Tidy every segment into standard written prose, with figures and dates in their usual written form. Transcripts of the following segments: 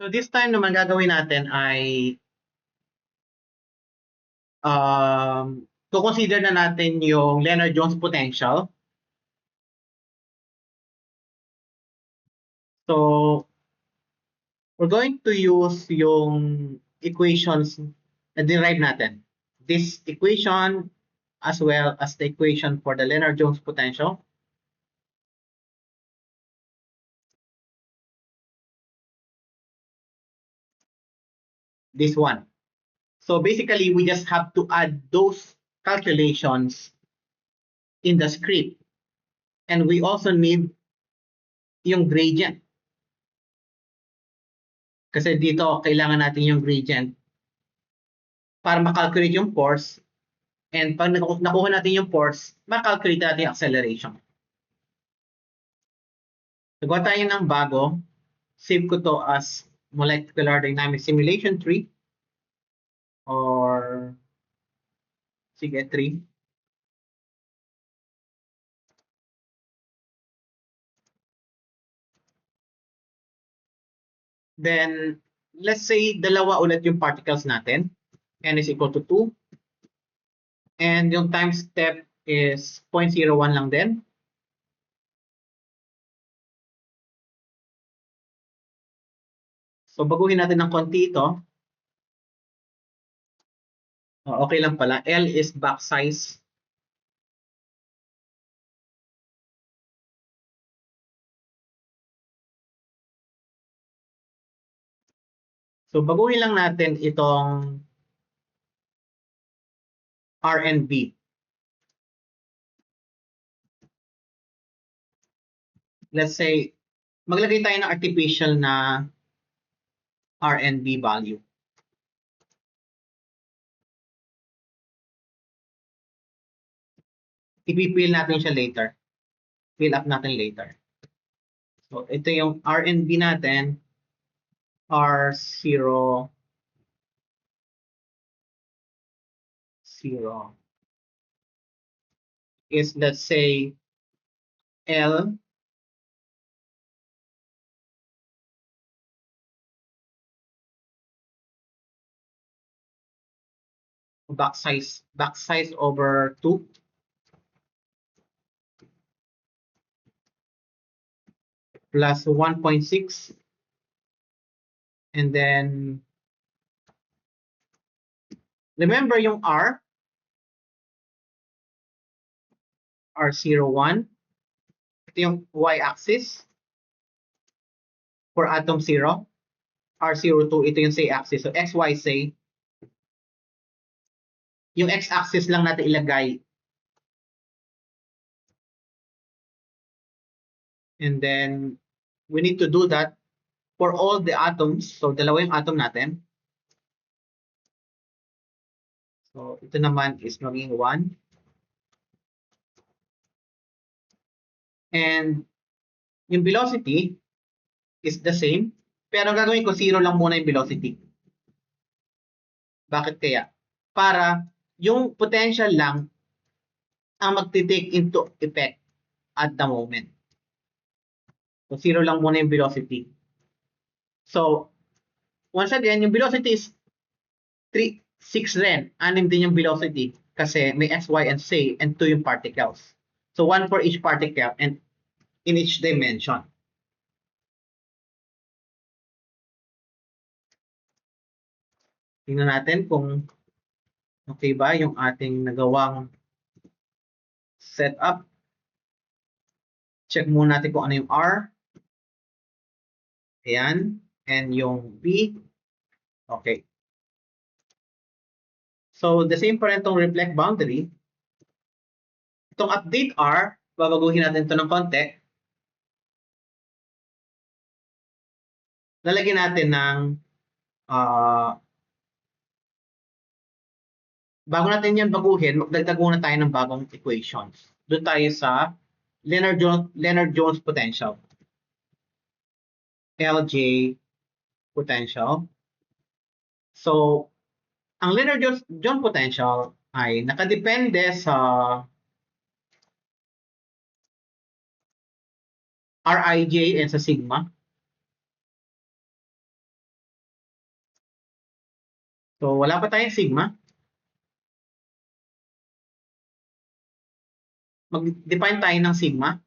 So this time naman gagawin natin ay consider na natin yung Lennard-Jones potential. So we're going to use yung equations na derive natin. This equation as well as the equation for the Lennard-Jones potential. This one. So basically, we just have to add those calculations in the script. And we also need yung gradient. Kasi dito, kailangan natin yung gradient para makalculate yung force. And pag nakuha natin yung force, makalculate natin yung acceleration. Nagawa tayo ng bago. Save ko to as Molecular Dynamics Simulation 3 or sige 3. Then, let's say dalawa ulit yung particles natin. N is equal to 2. And yung time step is 0.01 lang din. So, baguhin natin ng konti ito. Okay lang pala. L is back size. So, baguhin lang natin itong R and B. Let's say, maglagay tayo ng artificial na R and B value. Ipipill natin siya later. Fill up natin later. So, ito yung R and B natin. R0, 0 is, let's say, L back size over 2 plus 1.6 and then remember yung R01, ito yung y-axis for atom 0, R02, ito yung z-axis. So x, y, z. Yung x-axis lang natin ilagay. And then we need to do that for all the atoms. So dalawa yung atom natin. So ito naman is maging 1. And yung velocity is the same. Pero gagawin ko 0 lang muna yung velocity. Bakit kaya? Para yung potential lang ang magti-take into effect at the moment. So 0 lang muna yung velocity. So once again, yung velocity is 3, 6 rin. 6 din yung velocity kasi may x, y, and z and 2 yung particles. So 1 for each particle and in each dimension. Tingnan natin kung okay ba yung ating nagawang setup. Check muna natin kung ano yung R. Ayan. And yung B. Okay. So, the same pa rin itong reflect boundary. Itong update R, babaguhin natin ito ng konti. Lalagyan natin ng bago natin yan baguhin, magdagdag muna tayo ng bagong equations. Doon tayo sa Lennard-Jones potential. LJ potential. So, ang Lennard-Jones potential ay nakadepende sa Rij and sa sigma. So, wala pa tayong sigma. Mag-define tayo ng sigma.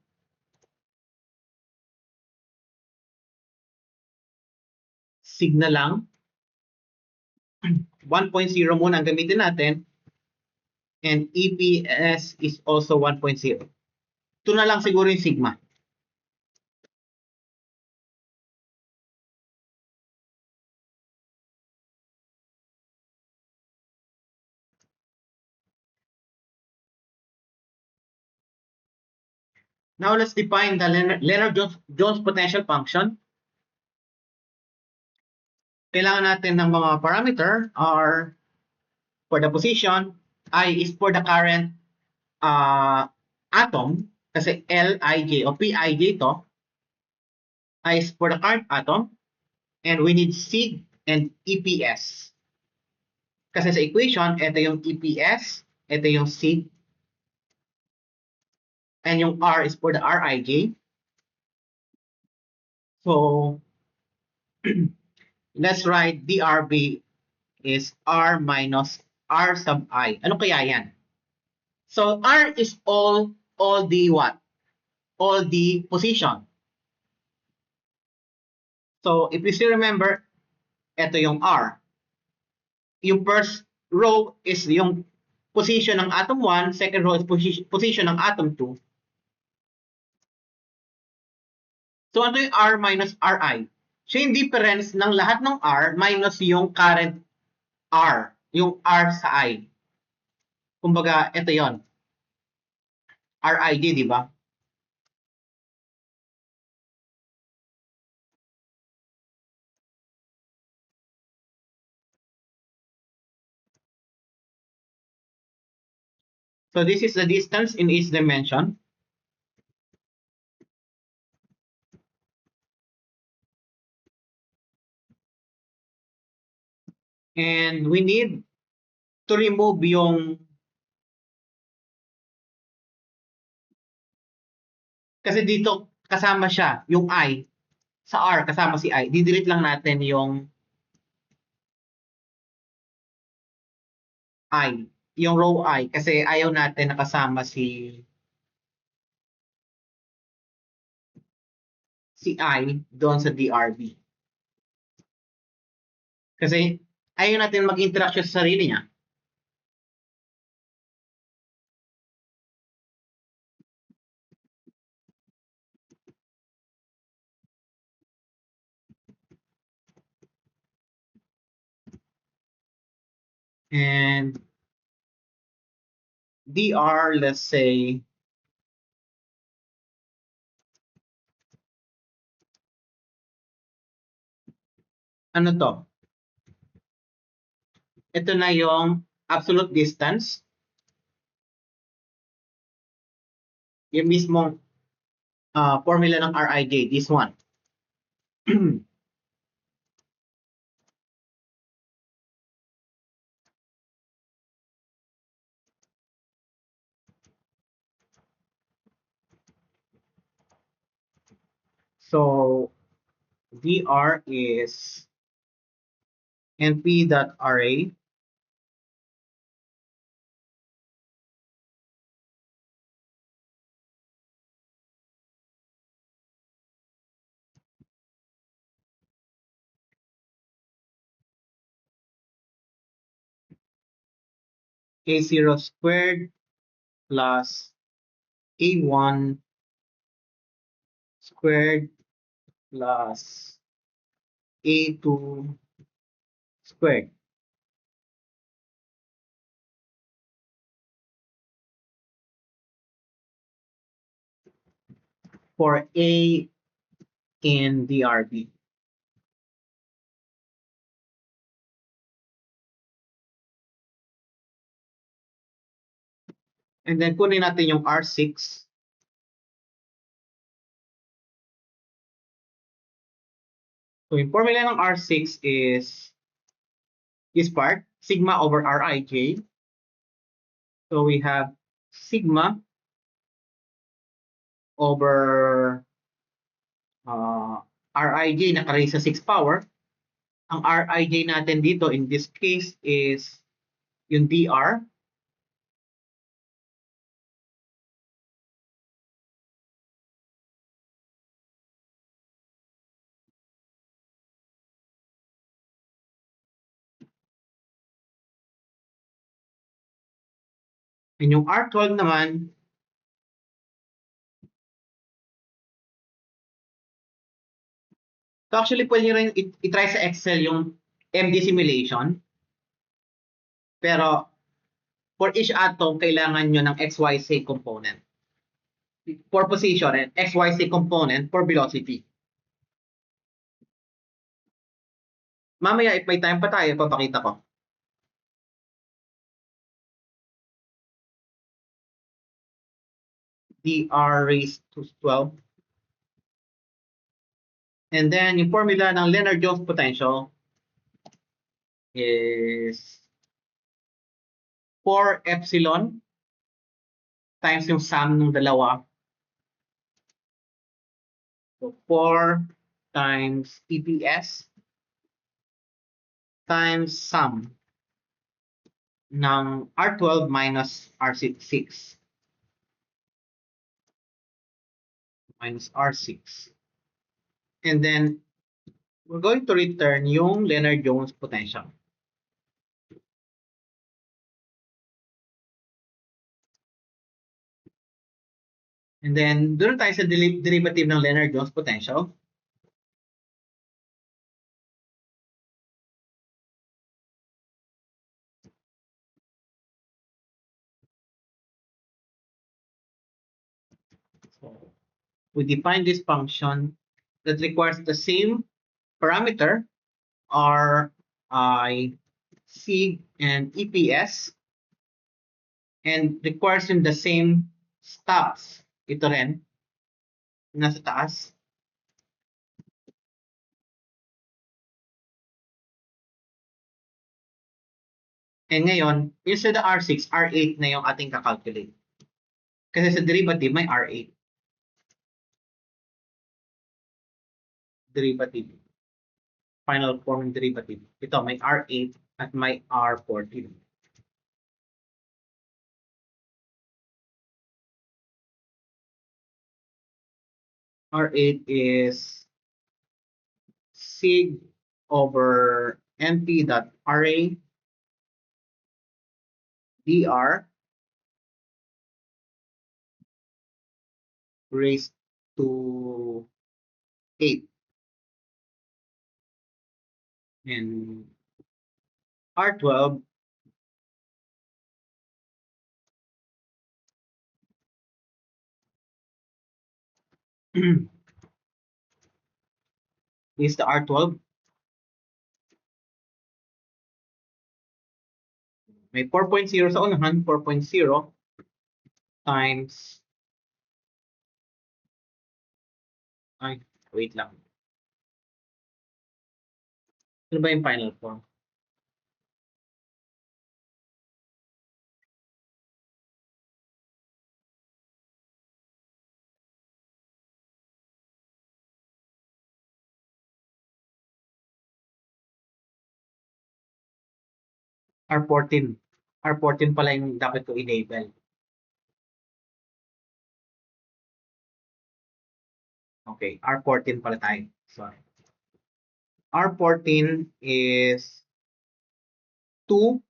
Sigma lang. 1.0 muna ang gamitin natin. And EPS is also 1.0. Ito na lang siguro yung sigma. Now let's define the Lennard-Jones potential function. Kailangan natin ng mga parameter. R for the position, I is for the current atom, kasi Lij o Pij to. I is for the current atom, and we need sig and EPS. Kasi sa equation, ito yung EPS, ito yung sig, and yung R is for the Rij. So, let's write DRB is R minus R sub I. Ano kaya yan? So, R is all the what? All the position. So, if you still remember, ito yung R. Yung first row is yung position ng atom 1, second row is position ng atom 2. So, ano yung R minus Ri? Siya yung difference ng lahat ng R minus yung current R. Yung R sa I. Kumbaga, ito yon Rij, di ba? So, this is the distance in each dimension. And we need to remove yung kasi dito kasama siya, yung I. Sa R, kasama si I. Didelete lang natin yung I. Yung row I. Kasi ayaw natin nakasama si I doon sa DRB. Kasi ayaw natin mag-interaction sa sarili niya. And DR, let's say, ano to? Ito na yung absolute distance. Yung mismong formula ng Rij, this one. So, dr is np.ra a0 squared plus a1 squared plus a2 squared. For A in DRB. And then kunin natin yung R6. So yung formula ng R6 is this part, sigma over Rij. So we have sigma over Rij na raised sa 6 power Ang Rij natin dito in this case is yung dr. And yung R12 naman, so actually pwede nyo rin i-try sa Excel yung MD simulation. Pero for each atom, kailangan nyo ng XYZ component. For position and XYZ component for velocity. Mamaya, if may time pa tayo, papakita ko. dr raised to 12. And then, yung formula ng Lennard-Jones potential is 4 epsilon times yung sum ng dalawa. So, 4 times EPS times sum ng R12 minus R6 minus R6. And then, we're going to return yung Lennard-Jones potential. And then, doon tayo sa derivative ng Lennard-Jones potential. So, we define this function that requires the same parameter, R, I, sig, and EPS, and requires in the same stops. Ito rin, nasa taas. And ngayon, instead of R6, R8 na yung ating kakalculate. Kasi sa derivative, may R8. Derivative. Final form ng derivative. Ito, may R8 at may R14. R8 is sig over np.ra dr raised to 8. And R12 is the R12. May 4.0 sa unahan, 4.0 times, ay, wait lang. Ano ba yung final form? R14. R14 pala yung dapat ko i-label. Okay, R14 pala tayo. Sorry. R14 is 2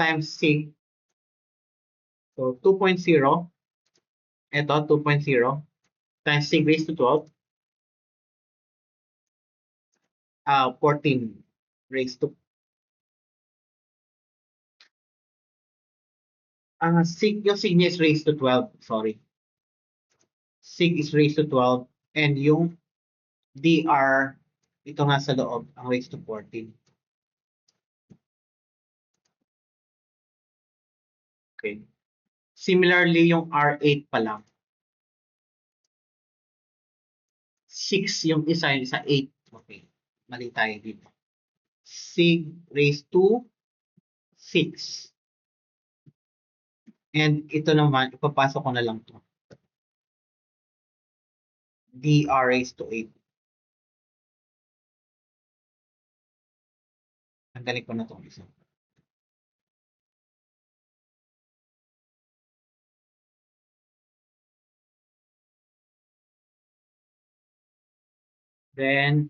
times sig. So 2.0. Ito, 2.0 times sig raised to 12. 14 raised to sig, yung sig niya is raised to 12. Sorry. Sig is raised to 12. And yung dr, ito nga sa loob, ang raised to 14. Okay. Similarly, yung R8 pa lang. 6 yung isa 8. Okay. Mali tayo dito. Sig raised to 6. And ito naman, ipapasok ko na lang to. dr raised to 8. Tanggalin ko na itong isa. Then,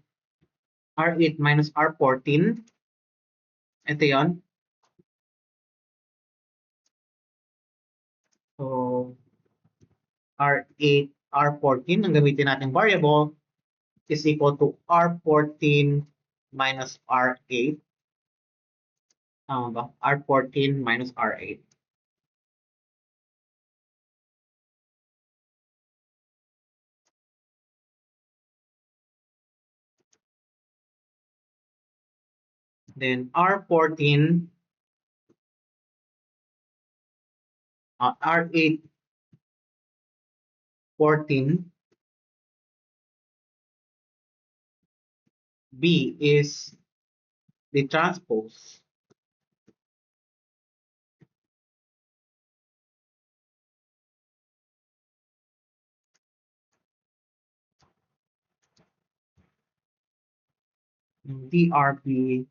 R8 minus R14. Ito yun. So, R8, R14, ang gamitin natin variable is equal to R14 minus R8. Tama ba? R14 minus R8. Then R14, R8, 14, B is the transpose DRB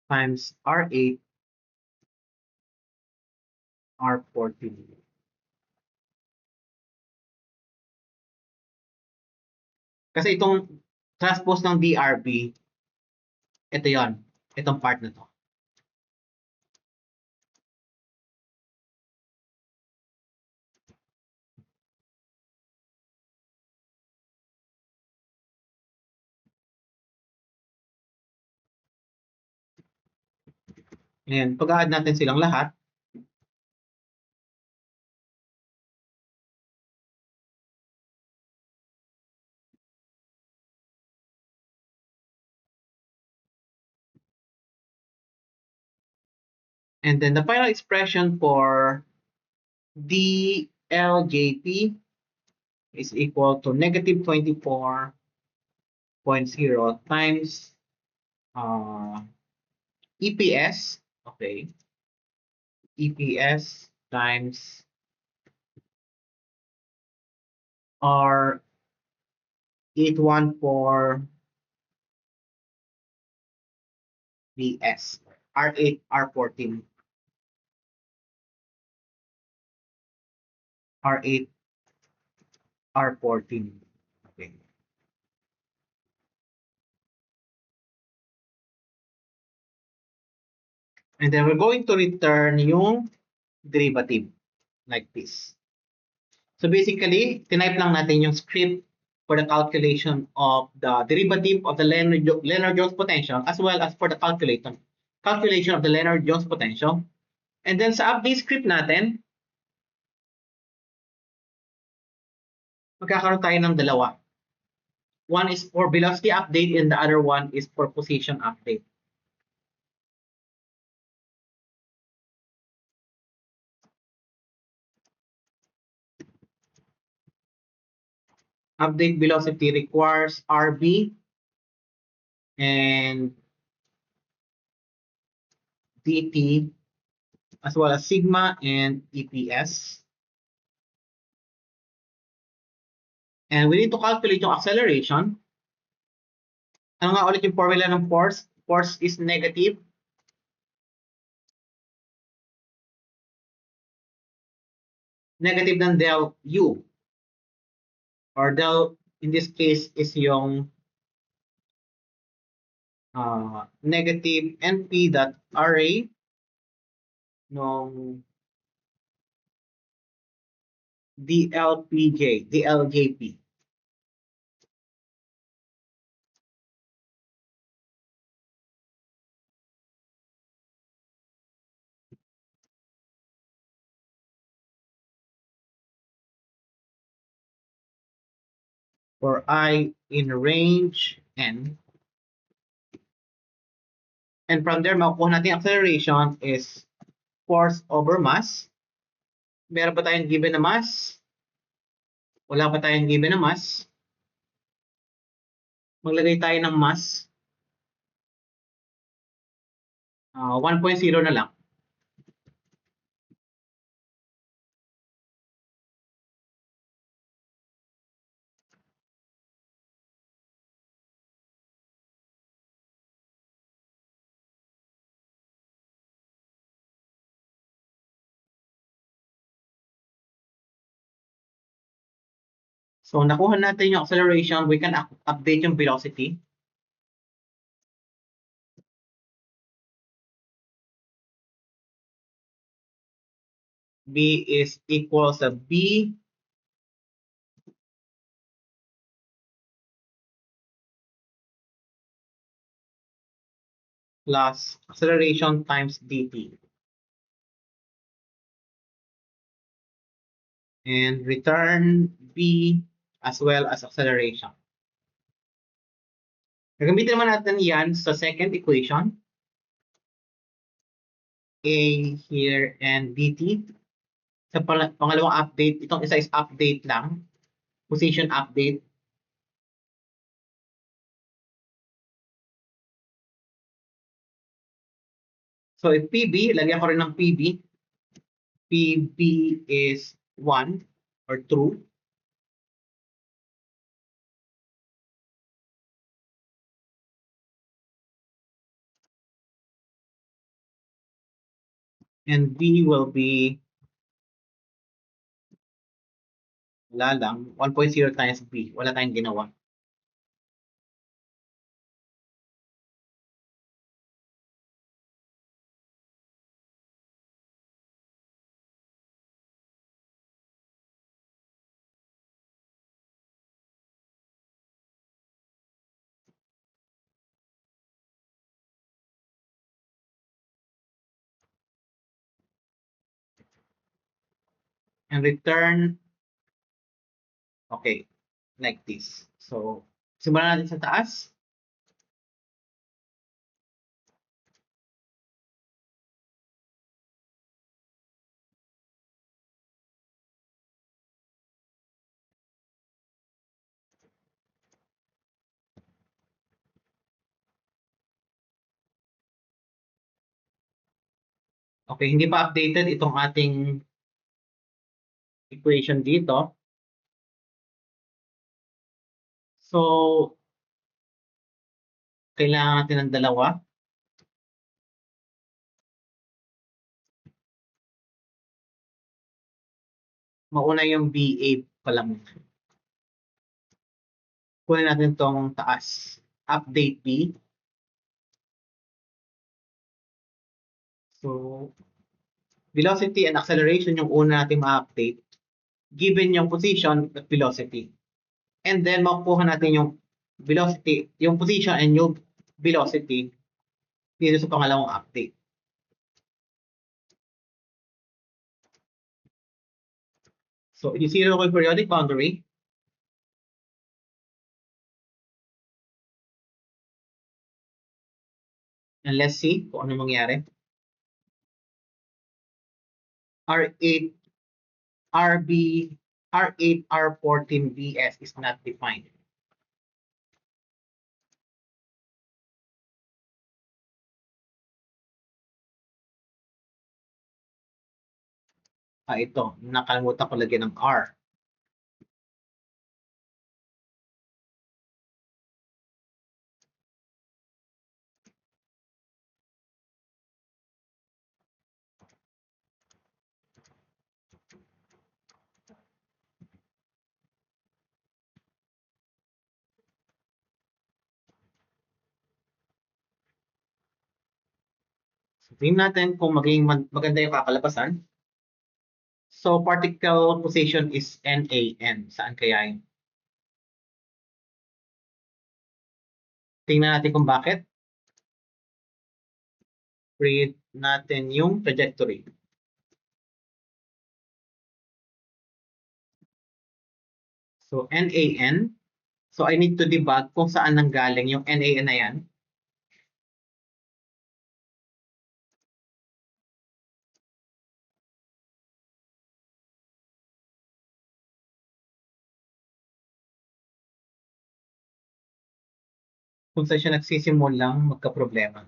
times R8, R14. Kasi itong transpose ng DRB, ito yon, itong part na to. Ayan, pag-add natin silang lahat, and then the final expression for DLJP is equal to negative 24.0 times EPS, okay, EPS times R814 BS, R8, R14, R8, R14. Okay. And then we're going to return yung derivative like this. So basically, tinype lang natin yung script for the calculation of the derivative of the Lennard-Jones potential as well as for the calculation of the Lennard-Jones potential. And then sa update script natin, magkakaroon tayo ng dalawa. One is for velocity update and the other one is for position update. Update velocity requires RB and DT as well as sigma and EPS. And we need to calculate yung acceleration. Ano nga ulit yung formula ng force? Force is negative. Negative ng del U. Or del, in this case, is yung negative NP dot RA nung DLJP. For I in range N. And from there, makukuha natin acceleration is force over mass. Meron ba tayong given na mass? Wala pa tayong given na mass. Maglagay tayo ng mass. 1.0 na lang. So, nakuha natin yung acceleration, we can update yung velocity. B is equals to B plus acceleration times dt. And return B as well as acceleration. Gagamitin naman natin yan sa second equation. A here and dt. Sa pangalawang update, itong isa is update lang. Position update. So if PB, lagyan ko rin ng PB. PB is 1 or true. And B will be wala lang, 1.0 times B. Wala tayong ginawa. And return, okay, like this. So, simulan natin sa taas. Okay, hindi pa updated itong ating equation dito. So, kailangan natin ng dalawa. Mauna yung BA pala muna. Kunin natin itong taas. Update B. So, velocity and acceleration yung una natin ma-update. Given yung position at velocity. And then, makukuha natin yung velocity, yung position and yung velocity dito sa pangalawang update. So, i-zero ko yung periodic boundary. And let's see kung ano mangyari. R8, RB, R8, R14, BS is not defined. Ito, nakalimutan ko lagyan ng R. So, tingnan natin kung maging maganda yung kakalabasan. So, particle position is NaN. Saan kaya yun? Tingnan natin kung bakit. Read natin yung trajectory. So, NaN. So, I need to debug kung saan nanggaling yung NaN na yan. Kung saan siya nagsisimulang magka-problema.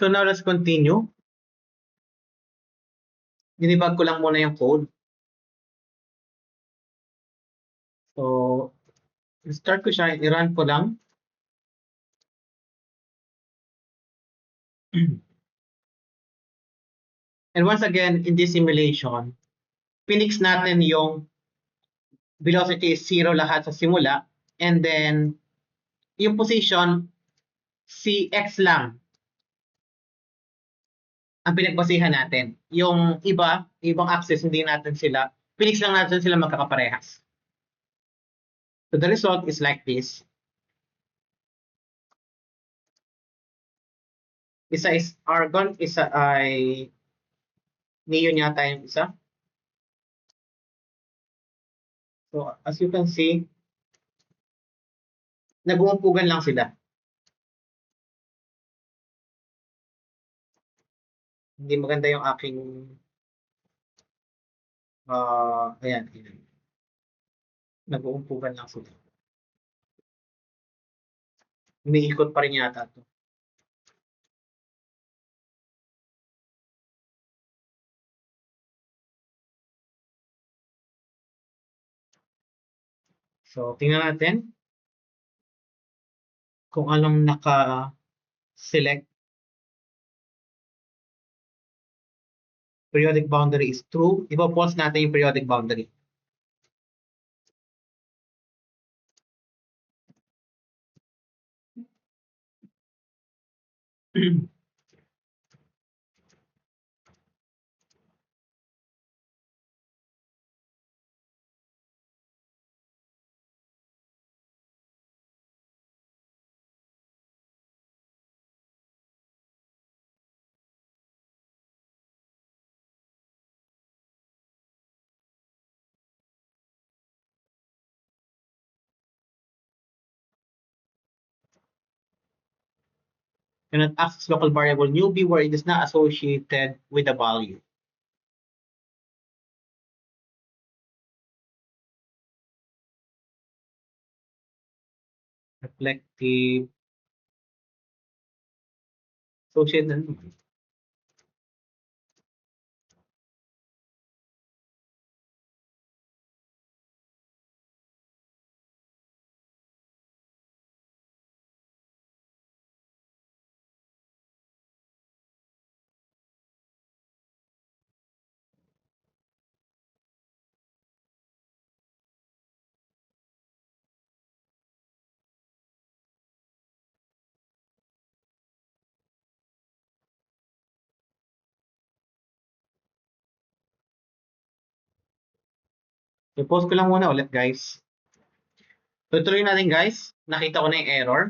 So now let's continue. Dinibag ko lang muna yung code. Start ko siya, i-run ko lang. And once again, in this simulation, pinix natin yung velocity is 0 lahat sa simula. And then, yung position, CX lang ang pinagbasihan natin. Yung iba, ibang axis, hindi natin sila, pinix lang natin sila magkakaparehas. So the result is like this. Isa is argon, isa ay neon yata yung isa. So as you can see, nag-uumpugan lang sila. Hindi maganda yung aking ayan. Nag-uumpugan lang sila. Umiikot pa rin yata to. So tingnan natin kung anong naka-select. Periodic boundary is true. Ipo-pause natin yung periodic boundary. Cannot access local variable newbie where it is not associated with a value. Reflective. Associated. I-pause ko lang muna ulit, guys. Tutuloy natin, guys. Nakita ko na yung error.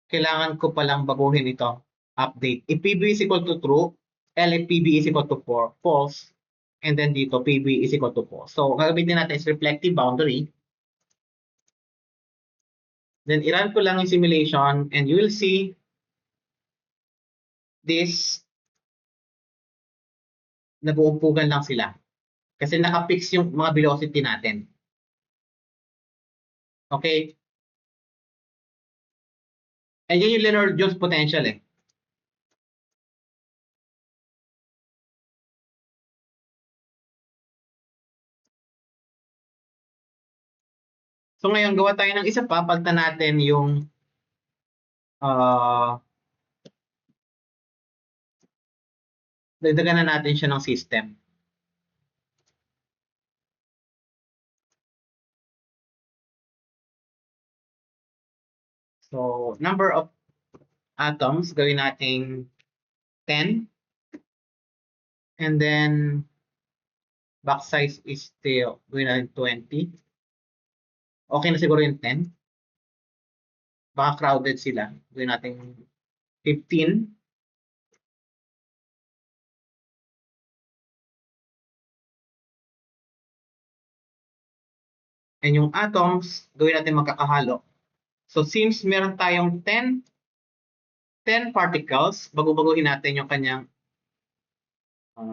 Kailangan ko palang baguhin ito. Update. If PB is equal to true, L if PB is equal to false, and then dito, PB is equal to false. So, gagamitin natin is reflective boundary. Then, i-run ko lang yung simulation, and you will see this, nag-uumpugan lang sila. Kasi nakapix yung mga velocity natin. Okay? And yun yung Lennard-Jones potential eh. So ngayon, gawa tayo ng isa pa, palitan natin yung dagdagan na natin siya ng system. So, number of atoms, gawin natin 10. And then, back size is still, gawin natin 20. Okay na siguro yung 10. Baka crowded sila. Gawin natin 15. And yung atoms, gawin natin magkakahalo. So, since meron tayong 10 particles, bago-baguhin natin yung kanyang 2,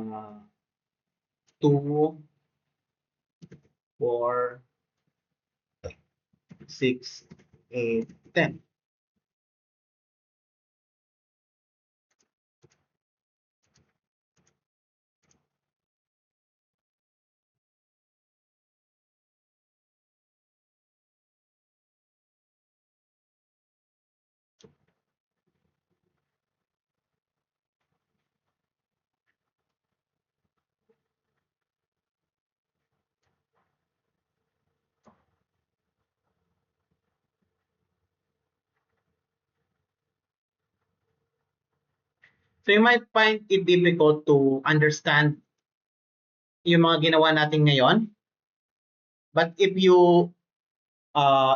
4, 6, 8, 10. So you might find it difficult to understand yung mga ginawa natin ngayon. But if you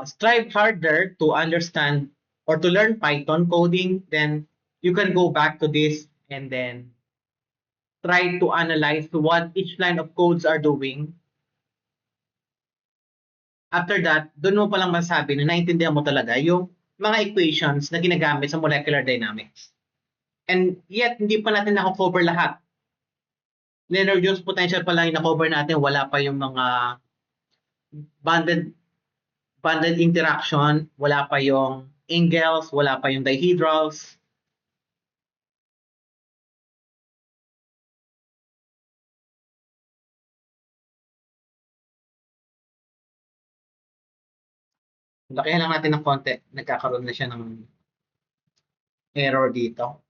strive harder to understand or to learn Python coding, then you can go back to this and then try to analyze what each line of codes are doing. After that, doon mo palang masabi na naintindihan mo talaga yung mga equations na ginagamit sa molecular dynamics. And yet, hindi pa natin nako-cover lahat. Lennard-Jones potential pa lang yung na-cover natin, wala pa yung mga bonded interaction, wala pa yung Engels, wala pa yung dihedrals. Lakihan lang natin ng konti, nagkakaroon na siya ng error dito.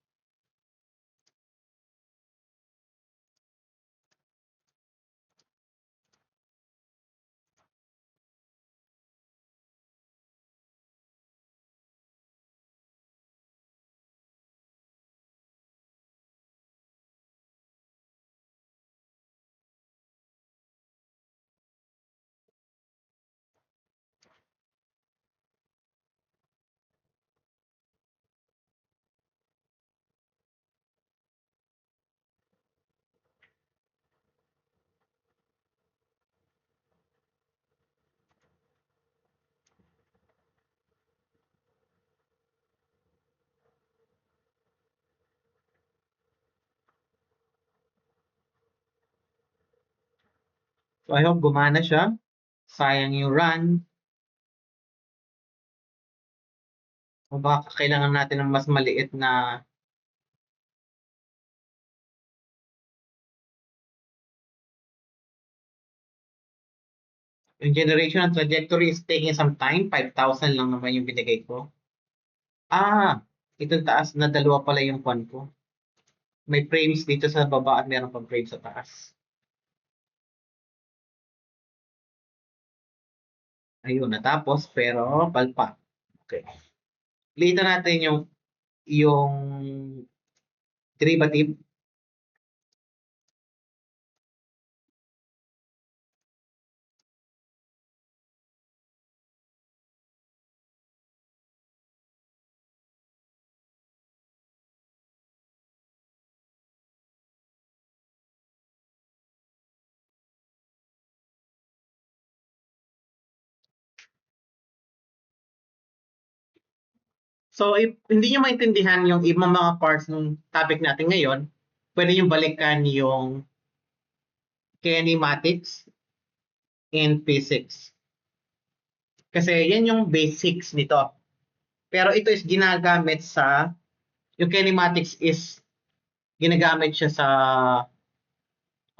So I hope gumana siya. Sayang yung run. O baka kailangan natin ng mas maliit na yung generation and trajectory is taking some time. 5,000 lang naman yung binigay ko. Itong taas na dalawa pala yung kwan ko. May frames dito sa baba at meron pang frames sa taas. Ayun, natapos pero palpa. Okay. Later natin yung derivative. So if hindi nyo maintindihan yung ibang mga parts ng topic natin ngayon, pwede nyo balikan yung kinematics in physics. Kasi yan yung basics nito. Pero ito is ginagamit sa, yung kinematics is ginagamit siya sa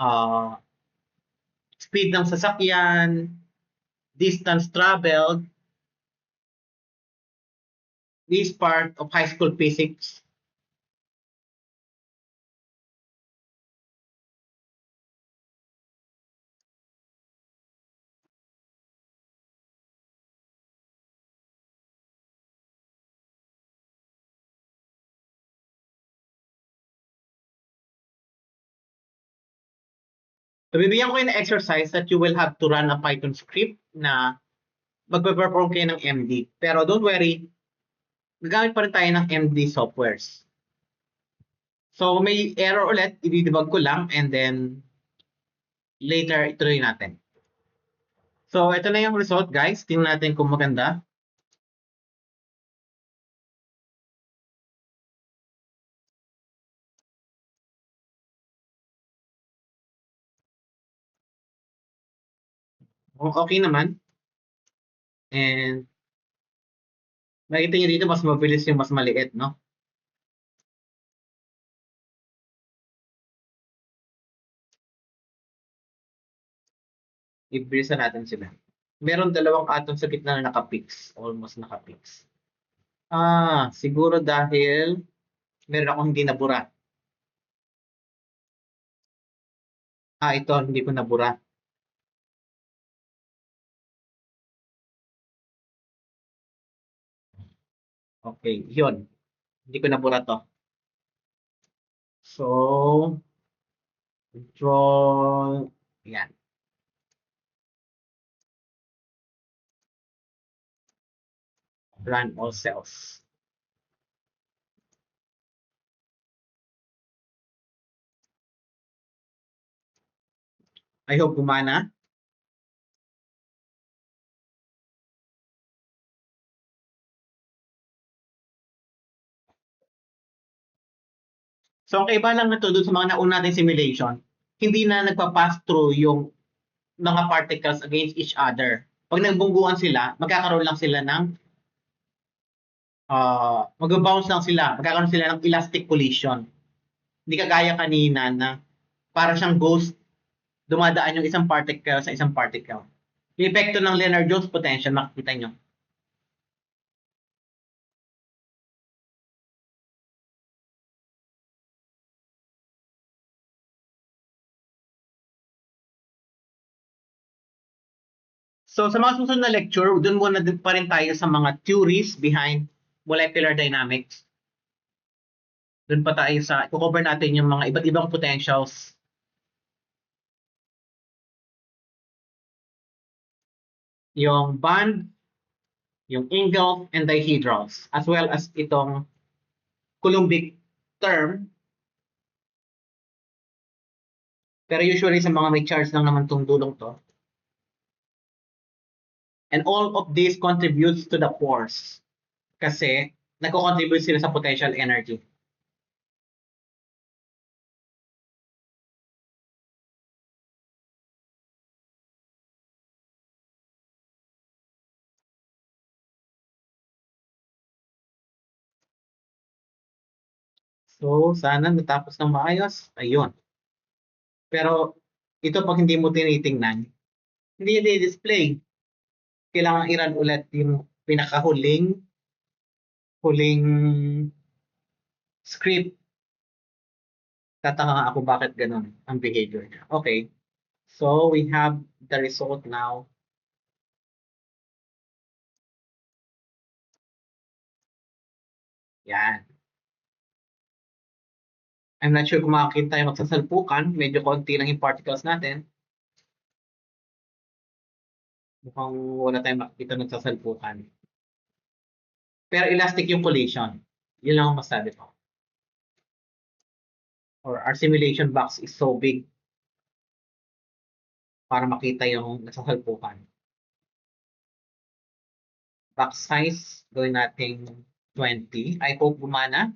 uh, speed ng sasakyan, distance traveled, this part of high school physics. So bibigyan ko kayo ng exercise that you will have to run a Python script na magpe-perform kayo ng MD. Pero don't worry, gagamit pa rin tayo ng MD softwares. So may error ulit, i-debug ko lang and then later ituloy natin. So ito na yung result guys, tingnan natin kung maganda. Okay naman. And makikita nyo dito mas mabilis yung mas maliit, no? Ibilisan natin sila. Meron dalawang atom sa gitna na nakapix. Almost nakapix. Siguro dahil meron akong hindi nabura. Ito, hindi ko nabura. Okay, yun. Hindi ko nabura to. So, control, yan. Run all cells. I hope gumana. So, ang kaiba lang nito doon sa mga nauna nating simulation, hindi na nagpa-pass through yung mga particles against each other. Pag nagbungguan sila, magkakaroon lang sila ng mag-bounce lang sila, magkakaroon sila ng elastic collision. Hindi kagaya kanina na para siyang ghost, dumadaan yung isang particle sa isang particle. Yung epekto ng Lennard-Jones potential, makikita nyo. So sa mga susunod na lecture, dun muna din pa rin tayo sa mga theories behind molecular dynamics. Dun pa tayo sa, i-cover natin yung mga iba't ibang potentials. Yung bond, yung Engels and dihedrals, as well as itong Coulombic term. Pero usually sa mga may charge lang naman tong dulong to. And all of this contributes to the force. Kasi nagko-contribute sila sa potential energy. So, sana natapos ng maayos. Ayun. Pero, ito pag hindi mo tinitingnan, hindi i-display. Kailangan i-run ulit yung huling script. Tataka nga ako bakit ganun ang behavior niya. Okay. So, we have the result now. Yan. I'm not sure kung makakita tayo magsasalpukan. Medyo konti lang yung particles natin. Mukhang wala tayong makikita nagsasalpukan. Pero elastic yung collision. Yun lang ang masabi ko. Or our simulation box is so big para makita yung nagsasalpukan. Box size, gawin natin 20. I hope gumana.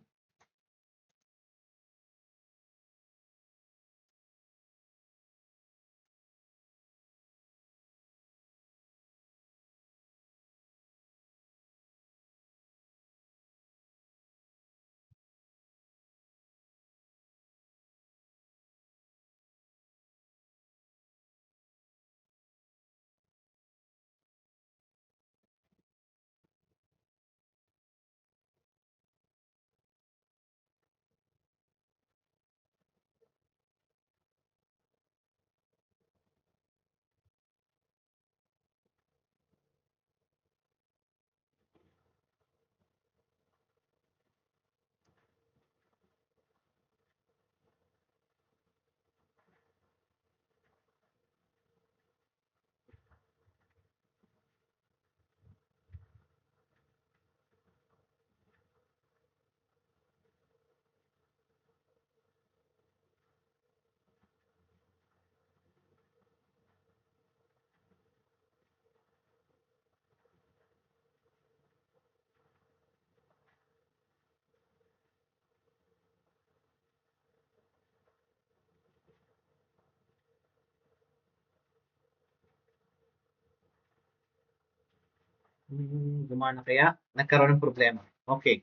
Gumana kaya? Nagkaroon ng problema. Okay.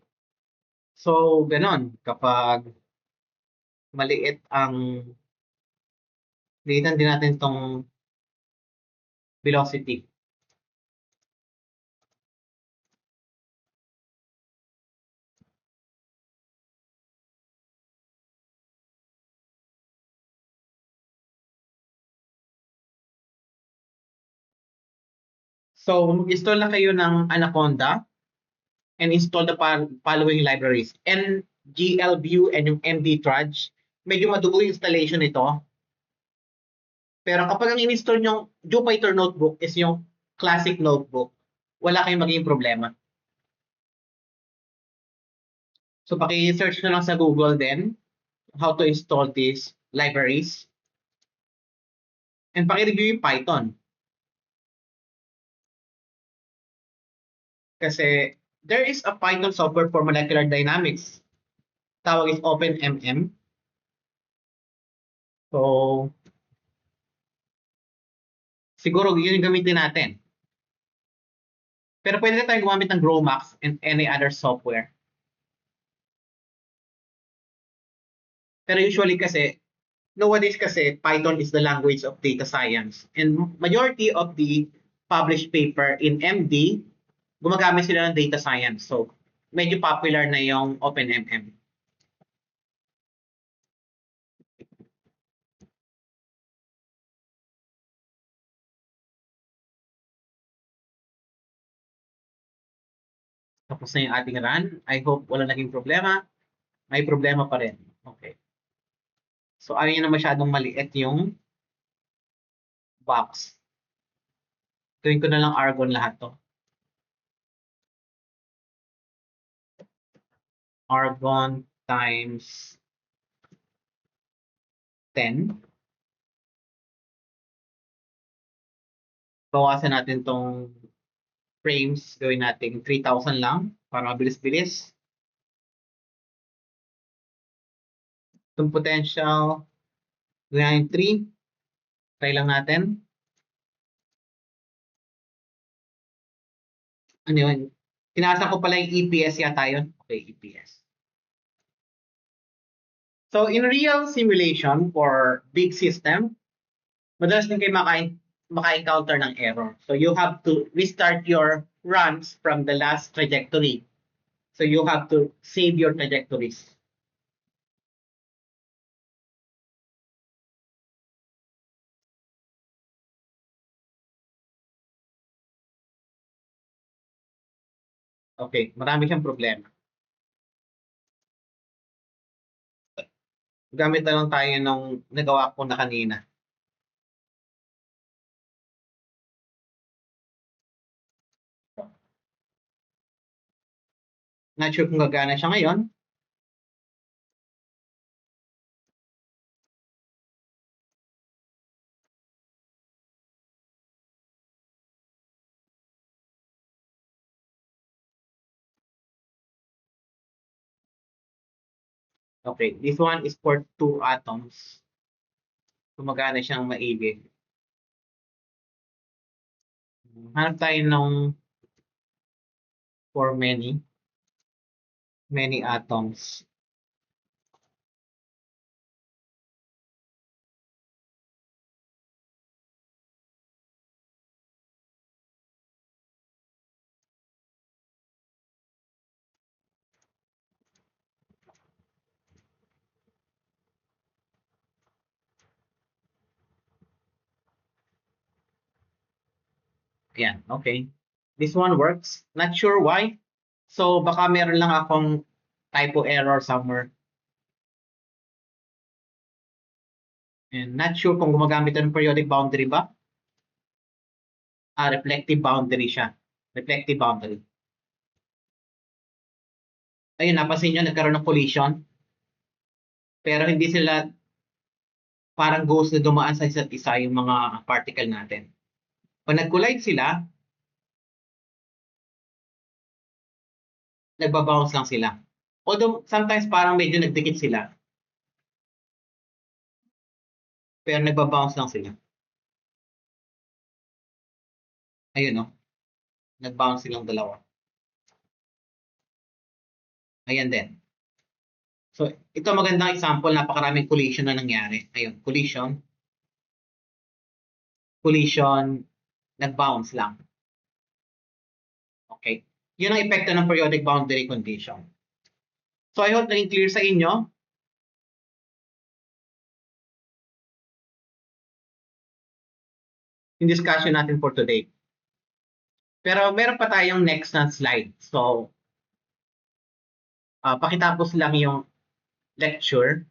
So, ganon. Kapag maliit ang liitan din natin itong velocity. So, mag-install na kayo ng Anaconda and install the following libraries. NGLView and yung MD Trudge. medyo madugo yung installation nito. Pero kapag ang in-install yung Jupyter Notebook is yung classic notebook, wala kayong magiging problema. So paki-search na lang sa Google din how to install these libraries. And paki-review yung Python. Kasi there is a Python software for molecular dynamics. Tawag is OpenMM. So, siguro yun yung gamitin natin. Pero pwede na tayong gumamit ng GROMACS and any other software. Pero usually kasi, nowadays kasi, Python is the language of data science. And majority of the published paper in MD, gumagamit sila ng data science. So, medyo popular na yung OpenMM. Tapos na yung ating run. I hope wala naging problema. May problema pa rin. Okay. So, ayaw nyo na masyadong maliit yung box. Gawin ko na lang Argon lahat to. Argon times 10. Bawasan natin tong frames. Gawin natin 3,000 lang para mabilis-bilis. Itong potential, gawin natin 3. Try lang natin. Ano yun? Tinasa ko pala yung EPS yata yun. Okay, EPS. So, in real simulation for big system, madalas din kayo maka-encounter ng error. So, you have to restart your runs from the last trajectory. So, you have to save your trajectories. Okay, marami siyang problema. Gamit na lang tayo nung nagawa ko na kanina. Not sure kung gagana siya ngayon. Okay, this one is for 2 atoms. Gumagana siyang maigi. Hanap tayo ng for many atoms. Ayan, okay. This one works. Not sure why. So, baka meron lang akong typo error somewhere. And not sure kung gumagamit ng periodic boundary ba. Reflective boundary siya. Reflective boundary. Ayun, napansin nyo, nagkaroon ng collision. Pero hindi sila parang ghost na dumaan sa isa't isa yung mga particle natin. Pag nag-collide sila, nagbabounce lang sila. Although sometimes parang medyo nagdikit sila. Pero nagbabounce lang sila. Ayun no. Nagbounce silang dalawa. Ayan din. So, ito magandang example, napakaraming collision na nangyari. Ayun, collision. Collision, nag-bounce lang. Okay. Yun ang epekto ng periodic boundary condition. So, I hope naging clear sa inyo. Yung discussion natin for today. Pero meron pa tayong next na slide. So, pakitapos lang yung lecture.